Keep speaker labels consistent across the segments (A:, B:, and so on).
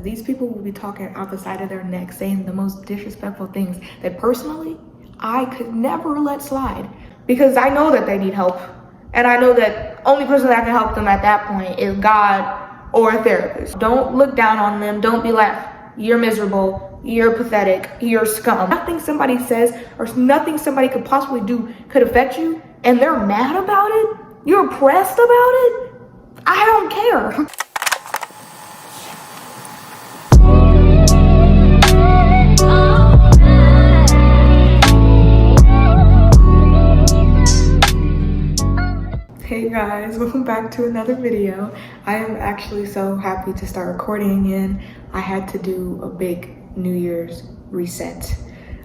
A: These people will be talking out the side of their neck, saying the most disrespectful things that personally, I could never let slide because I know that they need help. And I know that only person that can help them at that point is God or a therapist. Don't look down on them. Don't be like, you're miserable, you're pathetic, you're scum. Nothing somebody says or nothing somebody could possibly do could affect you, and they're mad about it? You're oppressed about it? I don't care. Hey guys, welcome back to another video. I am actually so happy to start recording again. I had to do a big New Year's reset.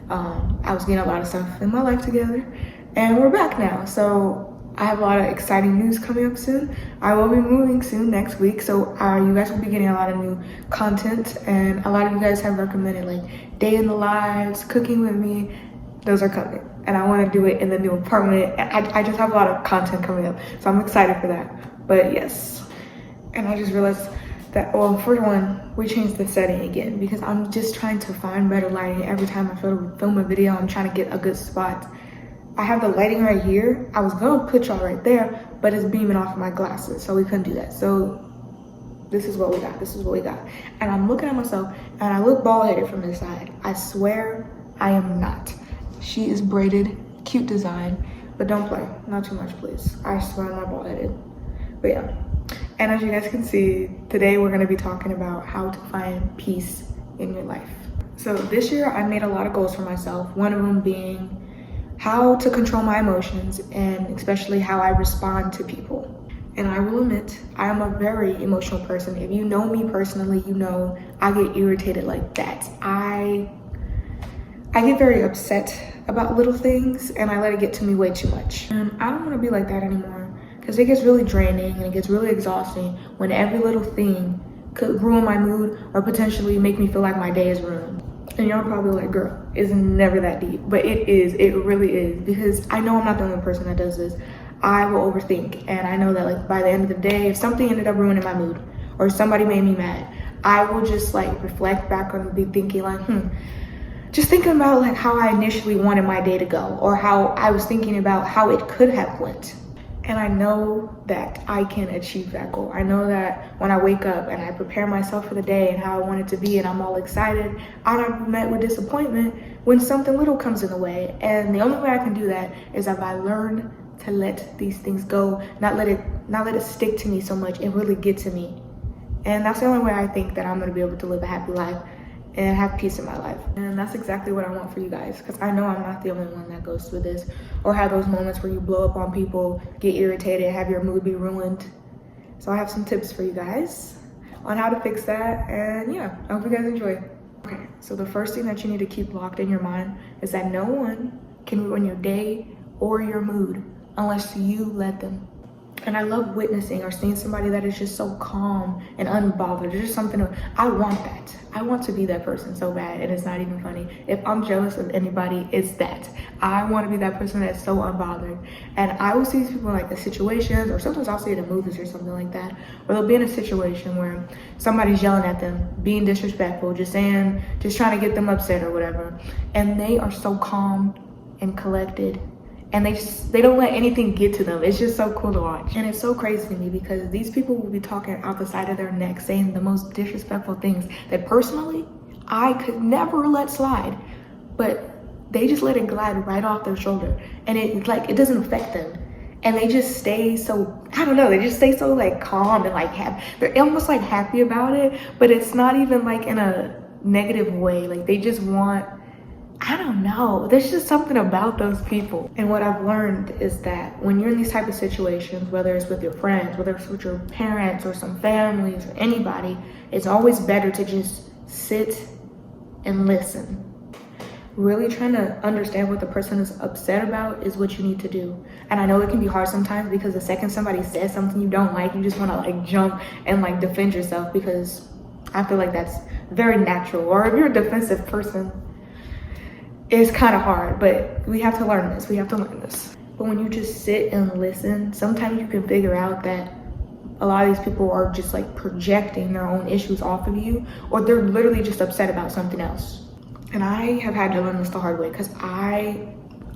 A: I was getting a lot of stuff in my life together and we're back now. So I have a lot of exciting news coming up soon. I will be moving soon next week, so you guys will be getting a lot of new content, and a lot of you guys have recommended like day in the lives, cooking with me. Those are coming, and I want to do it in the new apartment. I just have a lot of content coming up, so I'm excited for that. But yes, and I just realized that, well, for one, we changed the setting again because I'm just trying to find better lighting. Every time I film a video, I'm trying to get a good spot. I have the lighting right here. I was gonna put y'all right there, but it's beaming off of my glasses, so we couldn't do that. So this is what we got. This is what we got. And I'm looking at myself, and I look bald-headed from this side. I swear I am not. She is braided, cute design, but don't play, not too much, please. I swear I'm not bald-headed. But yeah, and as you guys can see, today we're gonna be talking about how to find peace in your life. So this year I made a lot of goals for myself. One of them being how to control my emotions, and especially how I respond to people. And I will admit, I am a very emotional person. If you know me personally, you know I get irritated like that. I get very upset about little things, and I let it get to me way too much. And I don't want to be like that anymore, because it gets really draining and it gets really exhausting when every little thing could ruin my mood or potentially make me feel like my day is ruined. And y'all probably like, girl, it's never that deep. But it is, it really is, because I know I'm not the only person that does this. I will overthink, and I know that like by the end of the day, if something ended up ruining my mood or somebody made me mad, I will just like reflect back on and be thinking like, just thinking about like how I initially wanted my day to go, or how I was thinking about how it could have went. And I know that I can achieve that goal. I know that when I wake up and I prepare myself for the day and how I want it to be, and I'm all excited, I'm met with disappointment when something little comes in the way. And the only way I can do that is if I learn to let these things go, not let it stick to me so much and really get to me. And that's the only way I think that I'm gonna be able to live a happy life and have peace in my life. And that's exactly what I want for you guys, because I know I'm not the only one that goes through this or have those moments where you blow up on people, get irritated, have your mood be ruined. So I have some tips for you guys on how to fix that, and yeah, I hope you guys enjoy. Okay, so the first thing that you need to keep locked in your mind is that no one can ruin your day or your mood unless you let them. And I love witnessing or seeing somebody that is just so calm and unbothered. There's just something, I want that. I want to be that person so bad, and it's not even funny. If I'm jealous of anybody, it's that. I want to be that person that's so unbothered. And I will see these people in like the situations, or sometimes I'll see it in movies or something like that, where they'll be in a situation where somebody's yelling at them, being disrespectful, just trying to get them upset or whatever. And they are so calm and collected, and they don't let anything get to them. It's just so cool to watch. And it's so crazy to me because these people will be talking out the side of their neck, saying the most disrespectful things that personally, I could never let slide. But they just let it glide right off their shoulder, and it doesn't affect them. And they just stay so, I don't know, they just stay so like calm and like happy. They're almost like happy about it, but it's not even like in a negative way. Like they just want, I don't know, there's just something about those people. And what I've learned is that when you're in these type of situations, whether it's with your friends, whether it's with your parents or some families or anybody, it's always better to just sit and listen. Really trying to understand what the person is upset about is what you need to do. And I know it can be hard sometimes, because the second somebody says something you don't like, you just want to like jump and like defend yourself, because I feel like that's very natural. Or if you're a defensive person, it's kind of hard, but we have to learn this. We have to learn this. But when you just sit and listen, sometimes you can figure out that a lot of these people are just like projecting their own issues off of you, or they're literally just upset about something else. And I have had to learn this the hard way, because I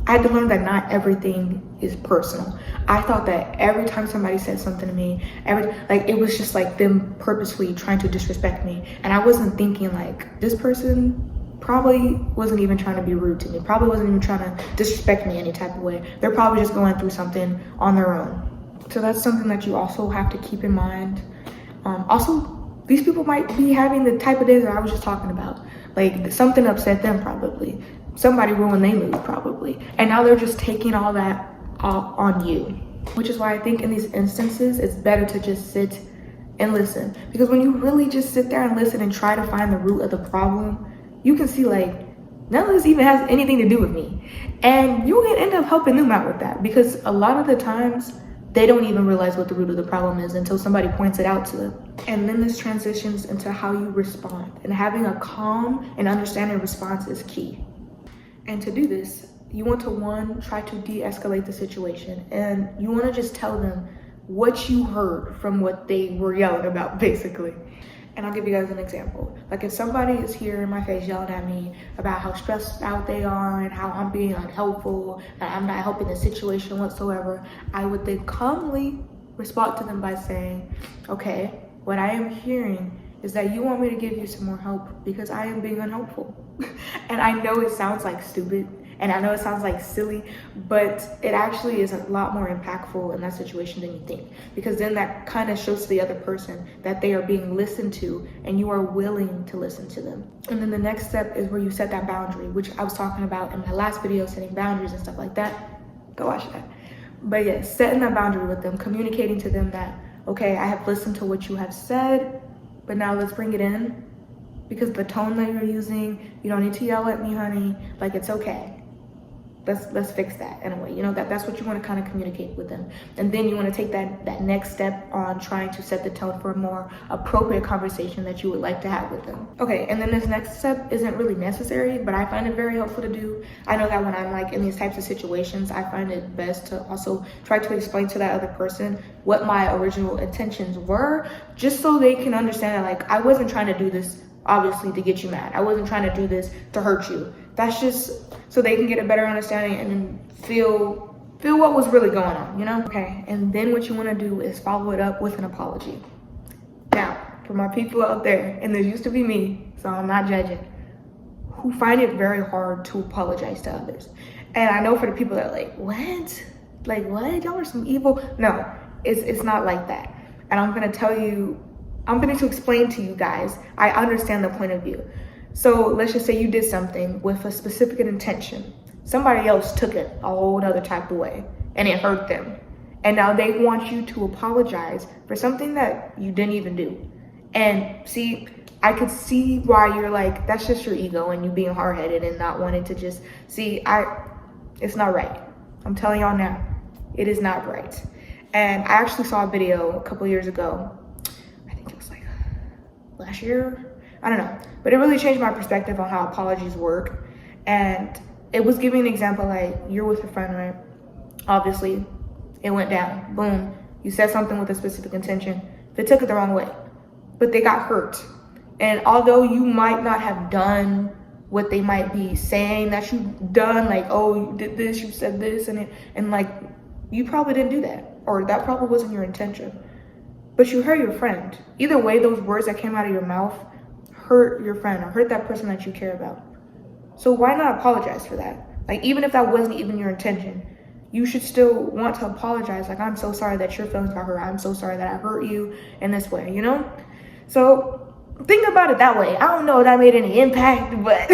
A: had to learn that not everything is personal. I thought that every time somebody said something to me, it was just like them purposefully trying to disrespect me. And I wasn't thinking like, this person probably wasn't even trying to be rude to me, probably wasn't even trying to disrespect me any type of way. They're probably just going through something on their own. So that's something that you also have to keep in mind. Also, these people might be having the type of days that I was just talking about. Like, something upset them probably. Somebody ruined their mood probably. And now they're just taking all that on you. Which is why I think in these instances, it's better to just sit and listen. Because when you really just sit there and listen and try to find the root of the problem, you can see like, none of this even has anything to do with me. And you can end up helping them out with that, because a lot of the times, they don't even realize what the root of the problem is until somebody points it out to them. And then this transitions into how you respond. And having a calm and understanding response is key. And to do this, you want to, one, try to de-escalate the situation. And you want to just tell them what you heard from what they were yelling about, basically. And I'll give you guys an example. Like, if somebody is here in my face yelling at me about how stressed out they are and how I'm being unhelpful, that I'm not helping the situation whatsoever, I would then calmly respond to them by saying, okay, what I am hearing is that you want me to give you some more help because I am being unhelpful. And I know it sounds like stupid, and I know it sounds like silly, but it actually is a lot more impactful in that situation than you think. Because then that kind of shows to the other person that they are being listened to and you are willing to listen to them. And then the next step is where you set that boundary, which I was talking about in my last video, setting boundaries and stuff like that. Go watch that. But yeah, setting that boundary with them, communicating to them that, okay, I have listened to what you have said, but now let's bring it in. Because the tone that you're using, you don't need to yell at me, honey. Like, it's okay. Let's fix that in a way. You know, that's what you want to kind of communicate with them. And then you want to take that next step on trying to set the tone for a more appropriate conversation that you would like to have with them. Okay, and then this next step isn't really necessary, but I find it very helpful to do. I know that when I'm like in these types of situations, I find it best to also try to explain to that other person what my original intentions were, just so they can understand that, like, I wasn't trying to do this obviously to get you mad. I wasn't trying to do this to hurt you. That's just so they can get a better understanding and feel what was really going on, you know? Okay, and then what you want to do is follow it up with an apology. Now, for my people out there, and there used to be me, so I'm not judging, who find it very hard to apologize to others. And I know for the people that are like, what? Like, what? Y'all are some evil. No, it's not like that. And I'm going to explain to you guys, I understand the point of view. So let's just say you did something with a specific intention. Somebody else took it a whole other type of way and it hurt them. And now they want you to apologize for something that you didn't even do. And see, I could see why you're like, that's just your ego and you being hard-headed and not wanting to just see, it's not right. I'm telling y'all now, it is not right. And I actually saw a video a couple years ago. I think it was like last year. I don't know, but it really changed my perspective on how apologies work. And it was giving an example, like, you're with a friend, right? Obviously, it went down, boom. You said something with a specific intention. They took it the wrong way, but they got hurt. And although you might not have done what they might be saying that you've done, like, oh, you did this, you said this, and like, you probably didn't do that, or that probably wasn't your intention. But you hurt your friend. Either way, those words that came out of your mouth hurt your friend or hurt that person that you care about. So why not apologize for that? Like, even if that wasn't even your intention, you should still want to apologize. Like, I'm so sorry that your feelings got hurt. I'm so sorry that I hurt you in this way, you know? So think about it that way. I don't know if that made any impact, but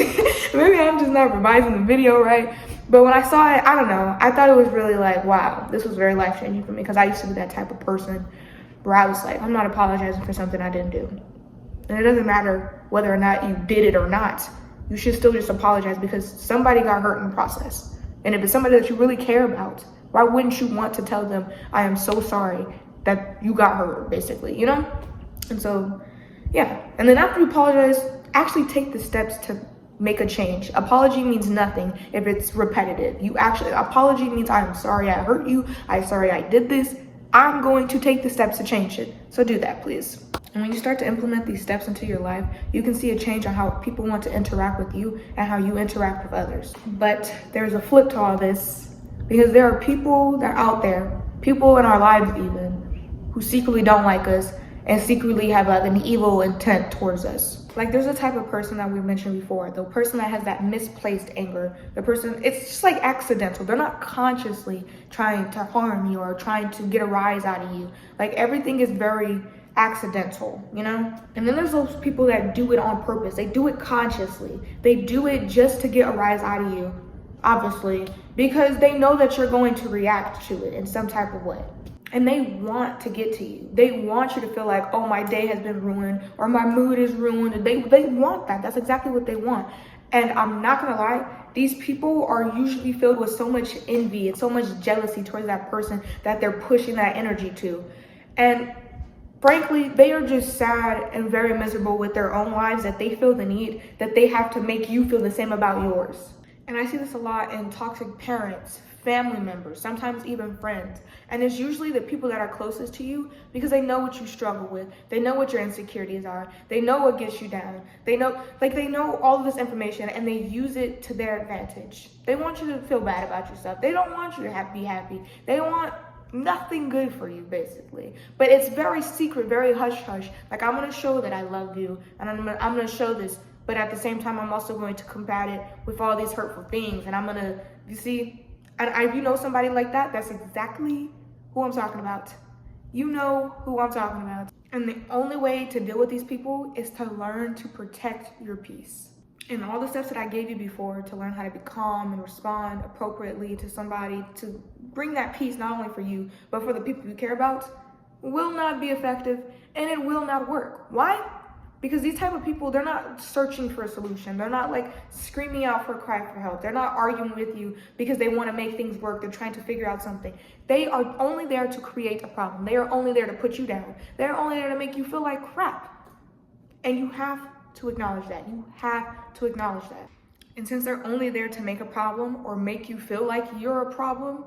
A: maybe I'm just not revising the video right. But when I saw it, I don't know. I thought it was really like, wow, this was very life-changing for me, because I used to be that type of person where I was like, I'm not apologizing for something I didn't do. And it doesn't matter whether or not you did it or not. You should still just apologize, because somebody got hurt in the process. And if it's somebody that you really care about, why wouldn't you want to tell them, I am so sorry that you got hurt, basically, you know? And so, yeah. And then after you apologize, actually take the steps to make a change. Apology means nothing if it's repetitive. Apology means, I'm sorry I hurt you. I'm sorry I did this. I'm going to take the steps to change it. So do that, please. And when you start to implement these steps into your life, you can see a change on how people want to interact with you and how you interact with others. But there's a flip to all this, because there are people that are out there, people in our lives even, who secretly don't like us and secretly have an evil intent towards us. Like, there's a type of person that we mentioned before, the person that has that misplaced anger, the person, it's just like accidental. They're not consciously trying to harm you or trying to get a rise out of you. Like, everything is very accidental, you know? And then there's those people that do it on purpose. They do it consciously. They do it just to get a rise out of you, obviously, because they know that you're going to react to it in some type of way. And they want to get to you. They want you to feel like, oh, my day has been ruined or my mood is ruined. They want that. That's exactly what they want. And I'm not gonna lie, these people are usually filled with so much envy and so much jealousy towards that person that they're pushing that energy to. And frankly, they are just sad and very miserable with their own lives, that they feel the need that they have to make you feel the same about yours. And I see this a lot in toxic parents, family members, sometimes even friends. And it's usually the people that are closest to you, because they know what you struggle with. They know what your insecurities are. They know what gets you down. They know all of this information, and they use it to their advantage. They want you to feel bad about yourself. They don't want you to be happy. They want nothing good for you, basically. But it's very secret, very hush-hush. Like, I'm going to show that I love you, and I'm going to show this, but at the same time, I'm also going to combat it with all these hurtful things. And I'm going to, you see, and if you know somebody like that, that's exactly who I'm talking about. You know who I'm talking about. And the only way to deal with these people is to learn to protect your peace. And all the steps that I gave you before to learn how to be calm and respond appropriately to somebody, to bring that peace not only for you, but for the people you care about, will not be effective, and it will not work. Why? Because these type of people, they're not searching for a solution. They're not like screaming out for a cry for help. They're not arguing with you because they want to make things work. They're trying to figure out something. They are only there to create a problem. They are only there to put you down. They're only there to make you feel like crap. And you have to acknowledge that. You have to acknowledge that. And since they're only there to make a problem or make you feel like you're a problem,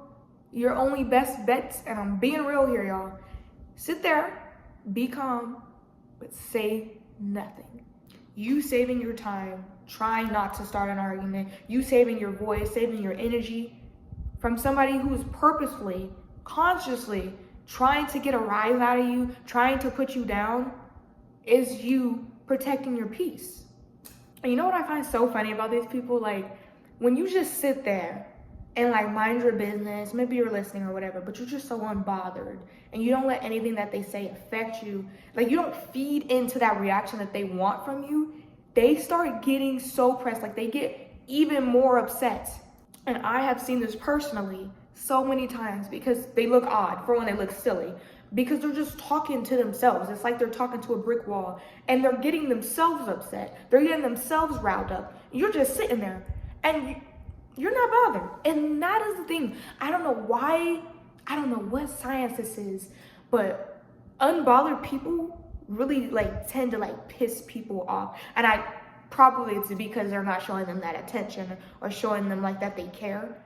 A: your only best bets, and I'm being real here, y'all, sit there, be calm, but say nothing. You saving your time, trying not to start an argument, you saving your voice, saving your energy from somebody who's purposefully, consciously trying to get a rise out of you, trying to put you down, is you protecting your peace. And you know what I find so funny about these people? Like, when you just sit there and like mind your business, maybe you're listening or whatever, but you're just so unbothered and you don't let anything that they say affect you, like you don't feed into that reaction that they want from you, they start getting so pressed, like they get even more upset. And I have seen this personally so many times, because they look odd. For one, they look silly, because they're just talking to themselves. It's like they're talking to a brick wall, and they're getting themselves upset. They're getting themselves riled up. You're just sitting there, and you're not bothered. And that is the thing. I don't know why, I don't know what science this is, but unbothered people really like tend to like piss people off. And probably it's because they're not showing them that attention or showing them like that they care.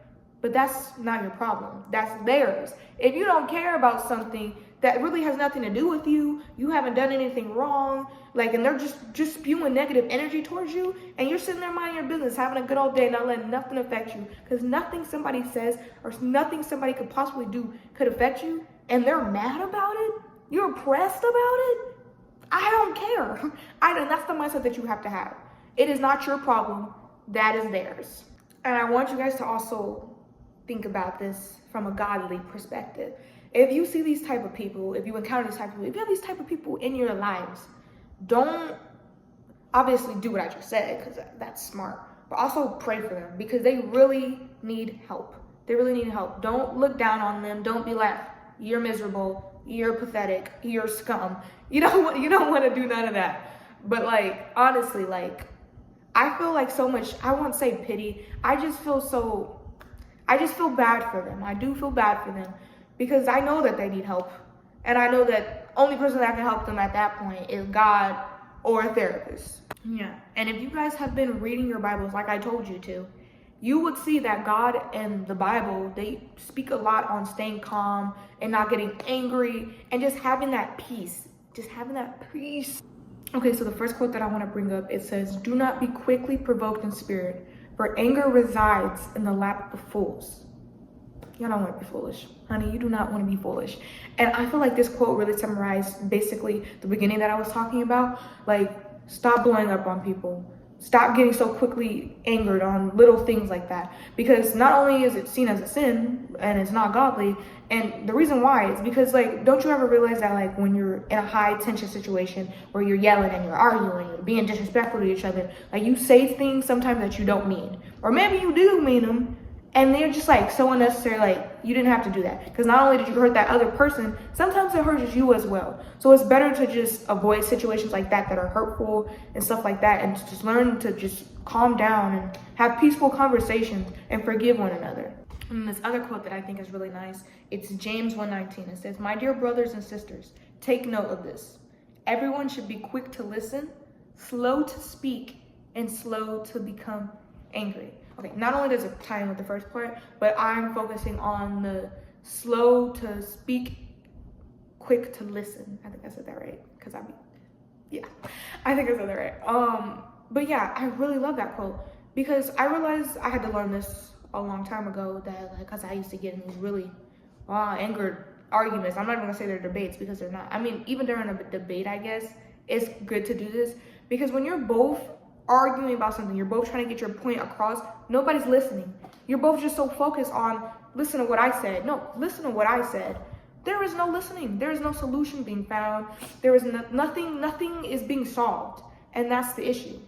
A: But that's not your problem. That's theirs. If you don't care about something that really has nothing to do with you, you haven't done anything wrong, like, and they're just spewing negative energy towards you, and you're sitting there minding your business, having a good old day, not letting nothing affect you, because nothing somebody says or nothing somebody could possibly do could affect you, and they're mad about it, you're pressed about it, I don't care. And that's the mindset that you have to have. It is not your problem, that is theirs. And I want you guys to also think about this from a godly perspective. If you see these type of people, if you encounter these type of people, if you have these type of people in your lives, don't obviously do what I just said, because that's smart, but also pray for them, because they really need help. They really need help. Don't look down on them. Don't be like, you're miserable, you're pathetic, you're scum. You don't want to do none of that. But like, honestly, like, I feel like so much, I won't say pity, I just feel bad for them. I do feel bad for them, because I know that they need help. And I know that only person that can help them at that point is God or a therapist. Yeah. And if you guys have been reading your Bibles like I told you to, you would see that God and the Bible, they speak a lot on staying calm and not getting angry and just having that peace. Just having that peace. Okay, so the first quote that I want to bring up, it says, "Do not be quickly provoked in spirit, for anger resides in the lap of fools." You don't want to be foolish, honey. You do not want to be foolish. And I feel like this quote really summarized basically the beginning that I was talking about. Like, stop blowing up on people. Stop getting so quickly angered on little things like that. Because not only is it seen as a sin and it's not godly, and the reason why is because, like, don't you ever realize that, like, when you're in a high tension situation where you're yelling and you're arguing, you're being disrespectful to each other, like, you say things sometimes that you don't mean. Or maybe you do mean them, and they're just like so unnecessary. Like, you didn't have to do that, because not only did you hurt that other person, sometimes it hurts you as well. So it's better to just avoid situations like that are hurtful and stuff like that, and to just learn to just calm down and have peaceful conversations and forgive one another. And this other quote that I think is really nice, it's James 1:19. It says, "My dear brothers and sisters, take note of this. Everyone should be quick to listen, slow to speak, and slow to become angry." Okay, not only does it tie in with the first part, but I'm focusing on the slow to speak, quick to listen. I think I said that right, because I think I said that right. But yeah, I really love that quote, because I realized I had to learn this a long time ago, that, like, because I used to get in these really angered arguments. I'm not even gonna say they're debates, because they're not. I mean, even during a debate, I guess it's good to do this, because when you're both arguing about something, you're both trying to get your point across, nobody's listening. You're both just so focused on, listen to what I said. No, listen to what I said. There is no listening. There is no solution being found. There is nothing is being solved. And that's the issue.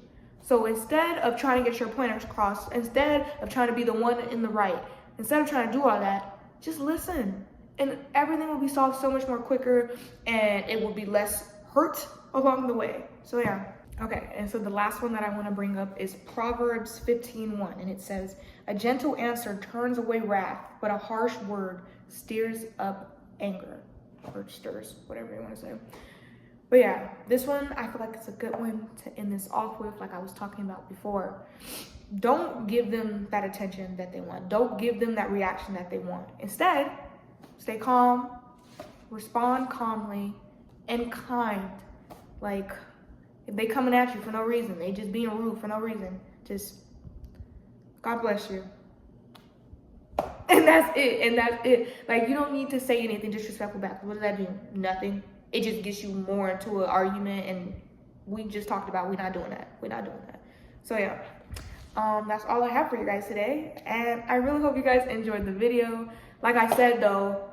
A: So instead of trying to get your point across, instead of trying to be the one in the right, instead of trying to do all that, just listen. And everything will be solved so much more quicker, and it will be less hurt along the way. So yeah. Okay, and so the last one that I want to bring up is Proverbs 15:1, and it says, "A gentle answer turns away wrath, but a harsh word stirs up anger," or stirs, whatever you want to say. But yeah, this one, I feel like it's a good one to end this off with, like I was talking about before. Don't give them that attention that they want. Don't give them that reaction that they want. Instead, stay calm, respond calmly, and kind. Like, if they coming at you for no reason, they just being rude for no reason, just, God bless you. And that's it. Like, you don't need to say anything disrespectful back. What does that do? Nothing. It just gets you more into an argument, and we just talked about we're not doing that. So yeah, that's all I have for you guys today, and I really hope you guys enjoyed the video. Like I said though,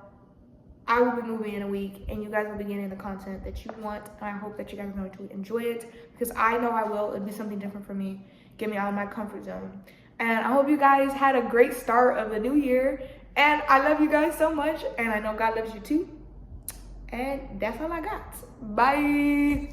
A: I will be moving in a week, and you guys will be getting the content that you want, and I hope that you guys are going to enjoy it, because I know I will. It'll be something different for me, get me out of my comfort zone. And I hope you guys had a great start of the new year, and I love you guys so much, and I know God loves you too. And that's all I got. Bye.